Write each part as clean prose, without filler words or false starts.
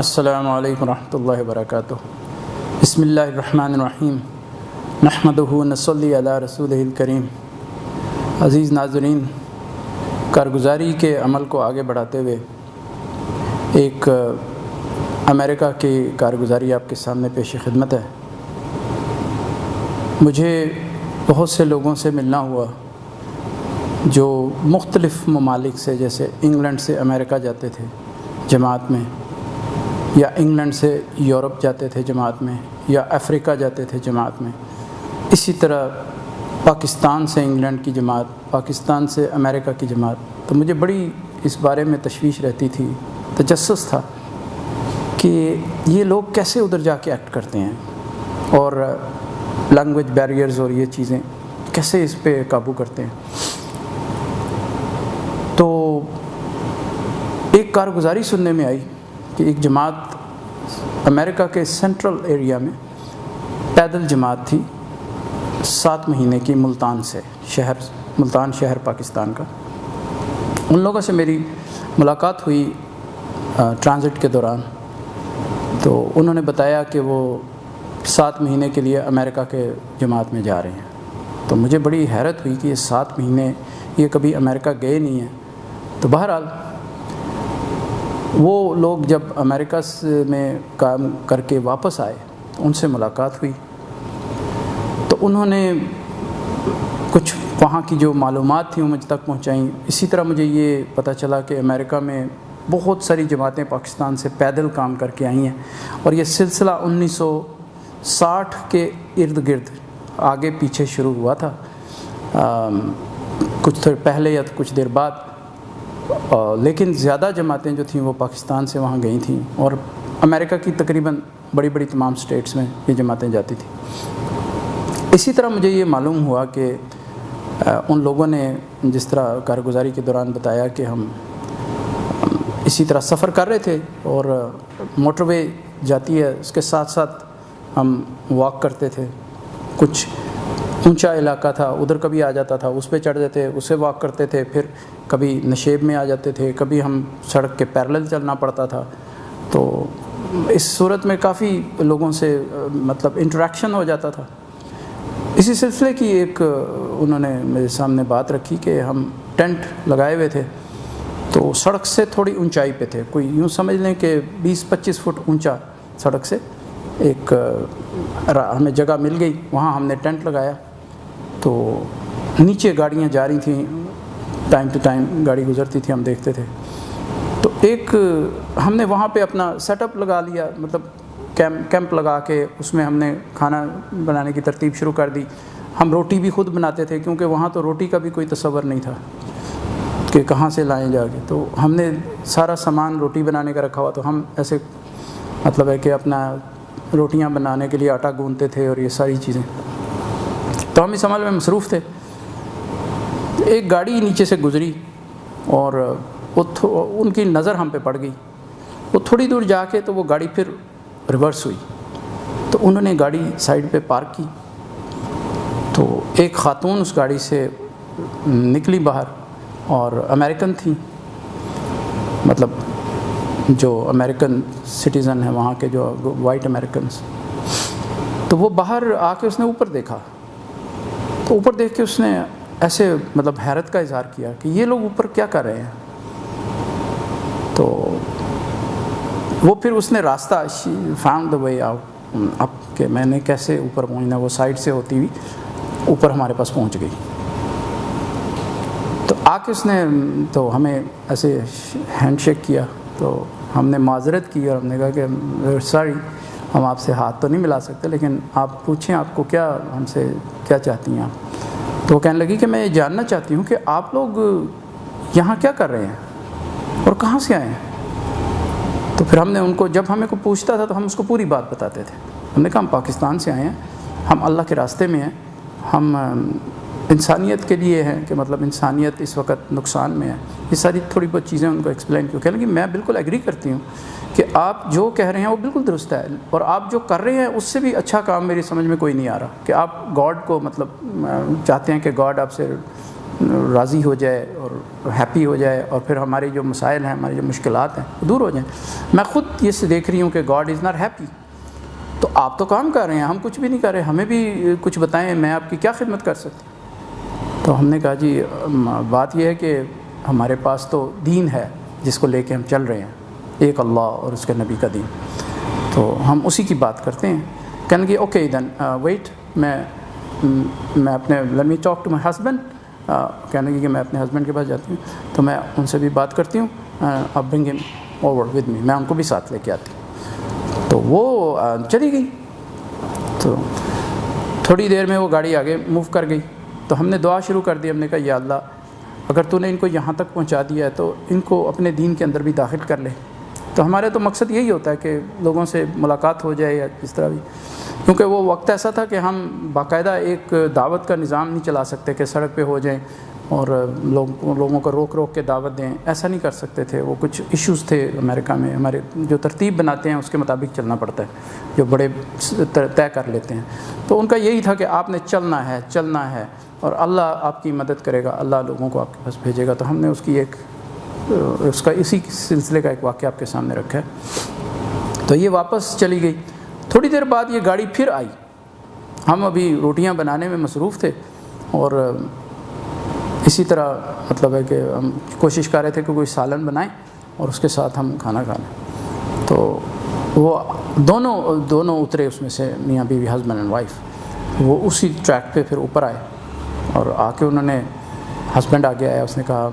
السلام علیکم ورحمۃ اللہ وبرکاتہ۔ بسم اللہ الرحمن الرحیم، نحمدہ ونصلی علی رسولہ الکریم۔ عزیز ناظرین، کارگزاری کے عمل کو آگے بڑھاتے ہوئے ایک امریکہ کی کارگزاری آپ کے سامنے پیش خدمت ہے۔ مجھے بہت سے لوگوں سے ملنا ہوا جو مختلف ممالک سے، جیسے انگلینڈ سے امریکہ جاتے تھے جماعت میں، یا انگلینڈ سے یورپ جاتے تھے جماعت میں، یا افریقہ جاتے تھے جماعت میں، اسی طرح پاکستان سے انگلینڈ کی جماعت، پاکستان سے امریکہ کی جماعت۔ تو مجھے بڑی اس بارے میں تشویش رہتی تھی، تجسس تھا کہ یہ لوگ کیسے ادھر جا کے ایکٹ کرتے ہیں، اور لینگویج بیریئرز اور یہ چیزیں کیسے اس پہ قابو کرتے ہیں۔ تو ایک کارگزاری سننے میں آئی کہ ایک جماعت امریکہ کے سینٹرل ایریا میں پیدل جماعت تھی 7 مہینے کی، ملتان سے، ملتان شہر پاکستان کا۔ ان لوگوں سے میری ملاقات ہوئی ٹرانزٹ کے دوران، تو انہوں نے بتایا کہ وہ 7 مہینے کے لیے امریکہ کے جماعت میں جا رہے ہیں۔ تو مجھے بڑی حیرت ہوئی کہ یہ 7 مہینے یہ کبھی امریکہ گئے نہیں ہیں۔ تو بہرحال وہ لوگ جب امریکہ میں کام کر کے واپس آئے تو ان سے ملاقات ہوئی، تو انہوں نے کچھ وہاں کی جو معلومات تھیں وہ مجھ تک پہنچائیں۔ اسی طرح مجھے یہ پتہ چلا کہ امریکہ میں بہت ساری جماعتیں پاکستان سے پیدل کام کر کے آئی ہیں، اور یہ سلسلہ 1960 کے ارد گرد آگے پیچھے شروع ہوا تھا، کچھ دیر پہلے یا کچھ دیر بعد، لیکن زیادہ جماعتیں جو تھیں وہ پاکستان سے وہاں گئی تھیں، اور امریکہ کی تقریباً بڑی بڑی تمام سٹیٹس میں یہ جماعتیں جاتی تھیں۔ اسی طرح مجھے یہ معلوم ہوا کہ ان لوگوں نے جس طرح کارگزاری کے دوران بتایا کہ ہم اسی طرح سفر کر رہے تھے، اور موٹر وے جاتی ہے، اس کے ساتھ ساتھ ہم واک کرتے تھے۔ کچھ اونچا علاقہ تھا، ادھر کبھی آ جاتا تھا، اس پہ چڑھ جاتے، اسے واک کرتے تھے، پھر کبھی نشیب میں آ جاتے تھے، کبھی ہم سڑک کے پیرلل چلنا پڑتا تھا۔ تو اس صورت میں کافی لوگوں سے مطلب انٹریکشن ہو جاتا تھا۔ اسی سلسلے کی ایک انہوں نے میرے سامنے بات رکھی کہ ہم ٹینٹ لگائے ہوئے تھے، تو سڑک سے تھوڑی اونچائی پہ تھے، کوئی یوں سمجھ لیں کہ 20-25 فٹ اونچا سڑک سے ایک ہمیں جگہ مل گئی، وہاں ہم نے ٹینٹ لگایا۔ تو نیچے گاڑیاں جا رہی تھیں، ٹائم ٹو ٹائم گاڑی گزرتی تھی، ہم دیکھتے تھے۔ تو ایک ہم نے وہاں پہ اپنا سیٹ اپ لگا لیا، مطلب کیمپ لگا کے اس میں ہم نے کھانا بنانے کی ترتیب شروع کر دی۔ ہم روٹی بھی خود بناتے تھے، کیونکہ وہاں تو روٹی کا بھی کوئی تصور نہیں تھا کہ کہاں سے لائیں جا کے۔ تو ہم نے سارا سامان روٹی بنانے کا رکھا ہوا، تو ہم ایسے مطلب ہے کہ اپنا روٹیاں بنانے کے لیے آٹا گوندتے تھے اور یہ ساری چیزیں۔ تو ہم اس عمل میں مصروف تھے۔ ایک گاڑی نیچے سے گزری، اور ان کی نظر ہم پہ پڑ گئی۔ وہ تھوڑی دور جا کے تو وہ گاڑی پھر ریورس ہوئی، تو انہوں نے گاڑی سائڈ پہ پارک کی۔ تو ایک خاتون اس گاڑی سے نکلی باہر، اور امریکن تھیں، مطلب جو امریکن سٹیزن ہیں وہاں کے، جو وائٹ امریکنس۔ تو وہ باہر آ کے اس نے اوپر دیکھا، تو اوپر دیکھ کے اس نے ایسے مطلب حیرت کا اظہار کیا کہ یہ لوگ اوپر کیا کر رہے ہیں۔ تو وہ پھر اس نے راستہ فاؤنڈ دا وے آؤٹ، اب کہ میں نے کیسے اوپر پہنچنا، وہ سائڈ سے ہوتی ہوئی اوپر ہمارے پاس پہنچ گئی۔ تو آ کے اس نے تو ہمیں ایسے ہینڈ شیک کیا، تو ہم نے معذرت کی، اور ہم نے کہا کہ سوری، ہم آپ سے ہاتھ تو نہیں ملا سکتے، لیکن آپ پوچھیں آپ کو کیا، ہم سے کیا چاہتی ہیں آپ۔ تو وہ کہنے لگی کہ میں یہ جاننا چاہتی ہوں کہ آپ لوگ یہاں کیا کر رہے ہیں اور کہاں سے آئے ہیں۔ تو پھر ہم نے ان کو، جب ہمیں کو پوچھتا تھا تو ہم اس کو پوری بات بتاتے تھے۔ ہم نے کہا ہم پاکستان سے آئے ہیں، ہم اللہ کے راستے میں ہیں، ہم انسانیت کے لیے ہیں، کہ مطلب انسانیت اس وقت نقصان میں ہے۔ یہ ساری تھوڑی بہت چیزیں ان کو ایکسپلین کی۔ کہنے لگی میں بالکل ایگری کرتی ہوں کہ آپ جو کہہ رہے ہیں وہ بالکل درست ہے، اور آپ جو کر رہے ہیں اس سے بھی اچھا کام میری سمجھ میں کوئی نہیں آ رہا، کہ آپ گاڈ کو مطلب چاہتے ہیں کہ گاڈ آپ سے راضی ہو جائے اور ہیپی ہو جائے، اور پھر ہمارے جو مسائل ہیں، ہماری جو مشکلات ہیں وہ دور ہو جائیں۔ میں خود یہ دیکھ رہی ہوں کہ گاڈ از ناٹ ہیپی، تو آپ تو کام کر رہے ہیں، ہم کچھ بھی نہیں کر رہے، ہمیں بھی کچھ بتائیں، میں آپ کی کیا خدمت کر سکتی۔ تو ہم نے کہا جی بات یہ ہے کہ ہمارے پاس تو دین ہے جس کو لے کے ہم چل رہے ہیں، ایک اللہ اور اس کے نبی کا دین، تو ہم اسی کی بات کرتے ہیں۔ کہنے لگے اوکے دین ویٹ، میں اپنے let me talk to my husband, کہنے لگے کہ میں اپنے ہسبینڈ کے پاس جاتی ہوں، تو میں ان سے بھی بات کرتی ہوں، اب برنگ ہم اوور ود می، میں ان کو بھی ساتھ لے کے آتی ہوں۔ تو وہ چلی گئی، تو تھوڑی دیر میں وہ گاڑی آگے موو کر گئی، تو ہم نے دعا شروع کر دی، ہم نے کہا یا اللہ اگر تو نے ان کو یہاں تک پہنچا دیا ہے تو ان کو اپنے دین کے اندر بھی داخل کر لے۔ تو ہمارے تو مقصد یہی ہوتا ہے کہ لوگوں سے ملاقات ہو جائے یا اس طرح بھی، کیونکہ وہ وقت ایسا تھا کہ ہم باقاعدہ ایک دعوت کا نظام نہیں چلا سکتے کہ سڑک پہ ہو جائیں اور لوگوں کو روک روک کے دعوت دیں، ایسا نہیں کر سکتے تھے۔ وہ کچھ ایشوز تھے امریکہ میں، ہمارے جو ترتیب بناتے ہیں اس کے مطابق چلنا پڑتا ہے، جو بڑے طے کر لیتے ہیں۔ تو ان کا یہی تھا کہ آپ نے چلنا ہے اور اللہ آپ کی مدد کرے گا، اللہ لوگوں کو آپ کے پاس بھیجے گا۔ تو ہم نے اس کا اسی سلسلے کا ایک واقعہ آپ کے سامنے رکھا ہے۔ تو یہ واپس چلی گئی، تھوڑی دیر بعد یہ گاڑی پھر آئی، ہم ابھی روٹیاں بنانے میں مصروف تھے اور اسی طرح مطلب ہے کہ ہم کوشش کر رہے تھے کہ کوئی سالن بنائیں اور اس کے ساتھ ہم کھانا کھا لیں۔ تو وہ دونوں اترے اس میں سے، میاں بیوی، ہسبینڈ اینڈ وائف، وہ اسی ٹریک پہ پھر اوپر آئے اور آ کے انہوں نے، ہسبینڈ آگے آیا، اس نے کہا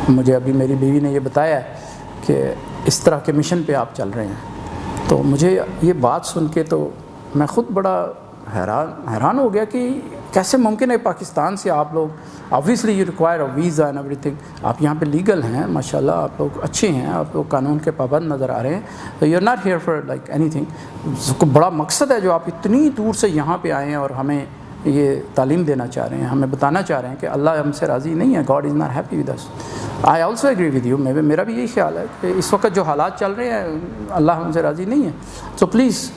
مجھے ابھی میری بیوی نے یہ بتایا ہے کہ اس طرح کے مشن پہ آپ چل رہے ہیں۔ تو مجھے یہ بات سن کے تو میں خود بڑا حیران ہو گیا کہ کیسے ممکن ہے پاکستان سے آپ لوگ، obviously you require a visa and every thing, آپ یہاں پہ لیگل ہیں ماشاءاللہ، آپ لوگ اچھے ہیں، آپ لوگ قانون کے پابند نظر آ رہے ہیں، تو you are not here for like اینی تھنگ، بڑا مقصد ہے جو آپ اتنی دور سے یہاں پہ آئے ہیں اور ہمیں یہ تعلیم دینا چاہ رہے ہیں، ہمیں بتانا چاہ رہے ہیں کہ اللہ ہم سے راضی نہیں ہے، God is not happy with us. I also agree with you, میرا بھی یہی خیال ہے کہ اس وقت جو حالات چل رہے ہیں اللہ ہم سے راضی نہیں ہے۔ سو پلیز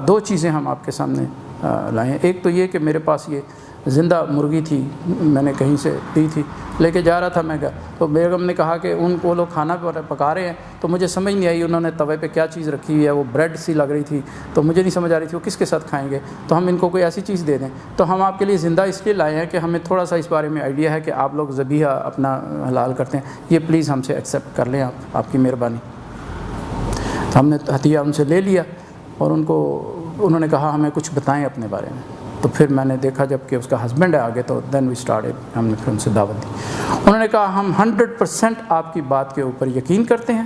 دو چیزیں ہم آپ کے سامنے لائیں، ایک تو یہ کہ میرے پاس یہ زندہ مرغی تھی، میں نے کہیں سے دی تھی، لے کے جا رہا تھا میں گھر، تو بیگم نے کہا کہ وہ لوگ کھانا پکا رہے ہیں، تو مجھے سمجھ نہیں آئی انہوں نے توے پہ کیا چیز رکھی ہوئی ہے، وہ بریڈ سی لگ رہی تھی، تو مجھے نہیں سمجھ آ رہی تھی وہ کس کے ساتھ کھائیں گے، تو ہم ان کو کوئی ایسی چیز دے دیں۔ تو ہم آپ کے لیے زندہ اس لیے لائے ہیں کہ ہمیں تھوڑا سا اس بارے میں آئیڈیا ہے کہ آپ لوگ ذبیحہ اپنا حلال کرتے ہیں، یہ پلیز ہم سے ایکسیپٹ کر لیں، آپ کی مہربانی۔ تو ہم نے ہدیہ ان سے لے لیا اور انہوں نے کہا ہمیں کچھ بتائیں اپنے بارے میں۔ تو پھر میں نے دیکھا جب کہ اس کا ہسبینڈ ہے آگے، تو دین وی اسٹارٹڈ، ہم نے پھر ان سے دعوت دی۔ انہوں نے کہا ہم 100% آپ کی بات کے اوپر یقین کرتے ہیں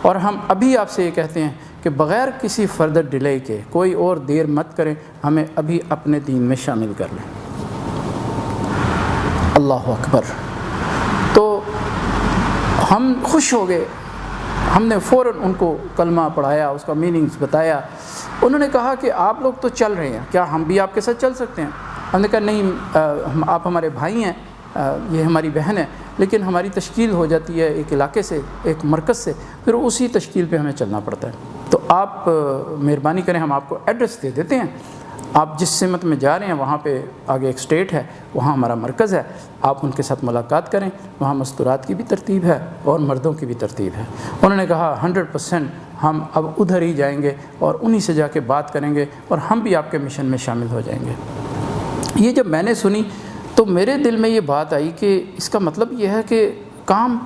اور ہم ابھی آپ سے یہ کہتے ہیں کہ بغیر کسی فردر ڈیلے کے کوئی اور دیر مت کریں، ہمیں ابھی اپنے دین میں شامل کر لیں۔ اللہ اکبر! تو ہم خوش ہو گئے، ہم نے فوراً ان کو کلمہ پڑھایا، اس کا میننگز بتایا۔ انہوں نے کہا کہ آپ لوگ تو چل رہے ہیں، کیا ہم بھی آپ کے ساتھ چل سکتے ہیں؟ ہم نے کہا نہیں، آپ ہمارے بھائی ہیں، یہ ہماری بہن ہے، لیکن ہماری تشکیل ہو جاتی ہے ایک علاقے سے، ایک مرکز سے، پھر اسی تشکیل پہ ہمیں چلنا پڑتا ہے، تو آپ مہربانی کریں، ہم آپ کو ایڈریس دے دیتے ہیں، آپ جس سمت میں جا رہے ہیں وہاں پہ آگے ایک اسٹیٹ ہے، وہاں ہمارا مرکز ہے، آپ ان کے ساتھ ملاقات کریں، وہاں مستورات کی بھی ترتیب ہے اور مردوں کی بھی ترتیب ہے۔ انہوں نے کہا 100% ہم اب ادھر ہی جائیں گے اور انہی سے جا کے بات کریں گے اور ہم بھی آپ کے مشن میں شامل ہو جائیں گے۔ یہ جب میں نے سنی تو میرے دل میں یہ بات آئی کہ اس کا مطلب یہ ہے کہ کام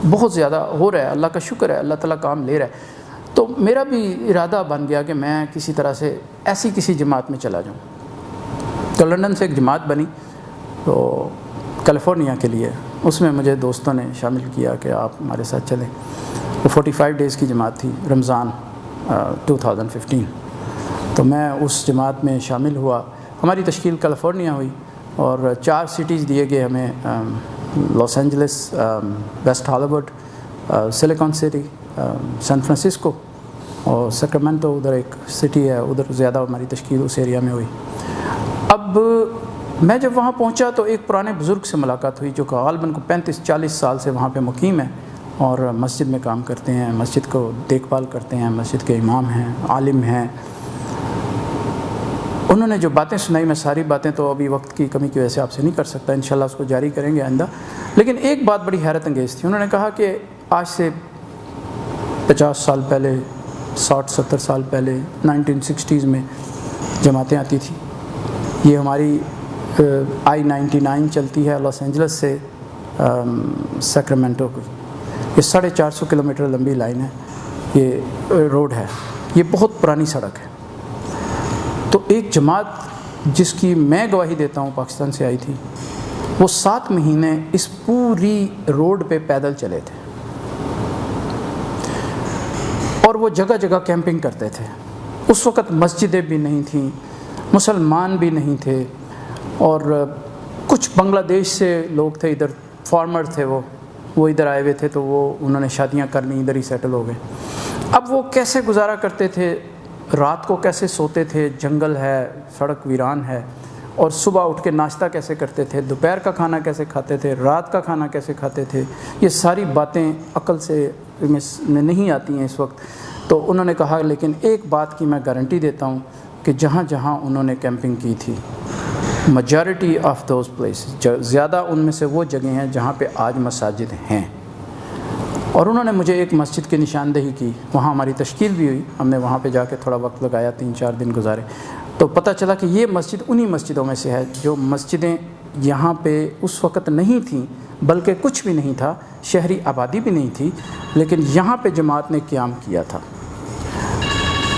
بہت زیادہ ہو رہا ہے، اللہ کا شکر ہے، اللہ تعالیٰ کام لے رہا ہے۔ تو میرا بھی ارادہ بن گیا کہ میں کسی طرح سے ایسی کسی جماعت میں چلا جاؤں۔ تو لندن سے ایک جماعت بنی تو کیلیفورنیا کے لیے، اس میں مجھے دوستوں نے شامل کیا کہ آپ ہمارے ساتھ چلیں۔ وہ 45 ڈیز کی جماعت تھی، رمضان 2015۔ تو میں اس جماعت میں شامل ہوا، ہماری تشکیل کیلیفورنیا ہوئی اور 4 سٹیز دیے گئے ہمیں، لاس اینجلس، ویسٹ ہالی would, silicon city, San Francisco اور سیکرامنٹو، ادھر ایک سٹی ہے، ادھر زیادہ ہماری تشکیل اس ایریا میں ہوئی۔ اب میں جب وہاں پہنچا تو ایک پرانے بزرگ سے ملاقات ہوئی جو کہ غالباً کو 35-40 سال سے وہاں پہ مقیم ہے اور مسجد میں کام کرتے ہیں، مسجد کو دیکھ بھال کرتے ہیں، مسجد کے امام ہیں، عالم ہیں۔ انہوں نے جو باتیں سنائی، میں ساری باتیں تو ابھی وقت کی کمی کی وجہ سے آپ سے نہیں کر سکتا، انشاءاللہ اس کو جاری کریں گے آئندہ، لیکن ایک بات بڑی حیرت انگیز تھی۔ انہوں نے کہا کہ آج سے 50 سال پہلے، 60-70 سال پہلے 1960s میں جماعتیں آتی تھیں۔ یہ ہماری I-99 چلتی ہے لاس اینجلس سے سیکرامنٹو کو، یہ 450 کلومیٹر لمبی لائن ہے، یہ روڈ ہے، یہ بہت پرانی سڑک ہے۔ تو ایک جماعت جس کی میں گواہی دیتا ہوں پاکستان سے آئی تھی، وہ 7 مہینے اس پوری روڈ پہ پیدل چلے تھے، اور وہ جگہ جگہ کیمپنگ کرتے تھے۔ اس وقت مسجدیں بھی نہیں تھیں، مسلمان بھی نہیں تھے، اور کچھ بنگلہ دیش سے لوگ تھے، ادھر فارمر تھے، وہ ادھر آئے ہوئے تھے، تو انہوں نے شادیاں کر لیں، ادھر ہی سیٹل ہو گئے۔ اب وہ کیسے گزارا کرتے تھے، رات کو کیسے سوتے تھے، جنگل ہے، سڑک ویران ہے، اور صبح اٹھ کے ناشتہ کیسے کرتے تھے، دوپہر کا کھانا کیسے کھاتے تھے، رات کا کھانا کیسے کھاتے تھے، یہ ساری باتیں عقل سے میں نہیں آتی ہیں اس وقت۔ تو انہوں نے کہا لیکن ایک بات کی میں گارنٹی دیتا ہوں کہ جہاں جہاں انہوں نے کیمپنگ کی تھی، میجارٹی آف دوز پلیسز، زیادہ ان میں سے وہ جگہیں ہیں جہاں پہ آج مساجد ہیں۔ اور انہوں نے مجھے ایک مسجد کی نشاندہی کی، وہاں ہماری تشکیل بھی ہوئی، ہم نے وہاں پہ جا کے تھوڑا وقت لگایا، 3-4 دن گزارے، تو پتہ چلا کہ یہ مسجد انہی مسجدوں میں سے ہے جو مسجدیں یہاں پہ اس وقت نہیں تھیں، بلکہ کچھ بھی نہیں تھا، شہری آبادی بھی نہیں تھی، لیکن یہاں پہ جماعت نے قیام کیا تھا۔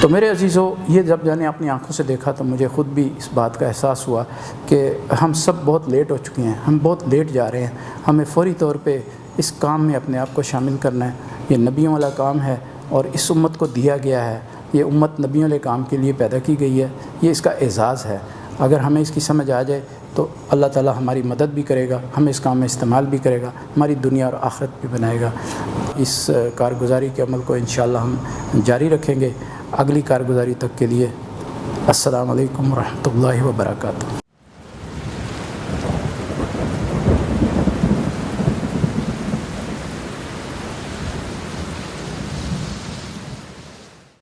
تو میرے عزیزو، یہ جب میں نے اپنی آنکھوں سے دیکھا تو مجھے خود بھی اس بات کا احساس ہوا کہ ہم سب بہت لیٹ ہو چکے ہیں، ہم بہت لیٹ جا رہے ہیں، ہمیں فوری طور پہ اس کام میں اپنے آپ کو شامل کرنا ہے۔ یہ نبیوں والا کام ہے، اور اس امت کو دیا گیا ہے، یہ امت نبیوں والے کام کے لیے پیدا کی گئی ہے، یہ اس کا اعزاز ہے۔ اگر ہمیں اس کی سمجھ آ جائے تو اللہ تعالیٰ ہماری مدد بھی کرے گا، ہمیں اس کام میں استعمال بھی کرے گا، ہماری دنیا اور آخرت بھی بنائے گا۔ اس کارگزاری کے عمل کو انشاءاللہ ہم جاری رکھیں گے۔ اگلی کارگزاری تک کے لیے السلام علیکم ورحمۃ اللہ وبرکاتہ۔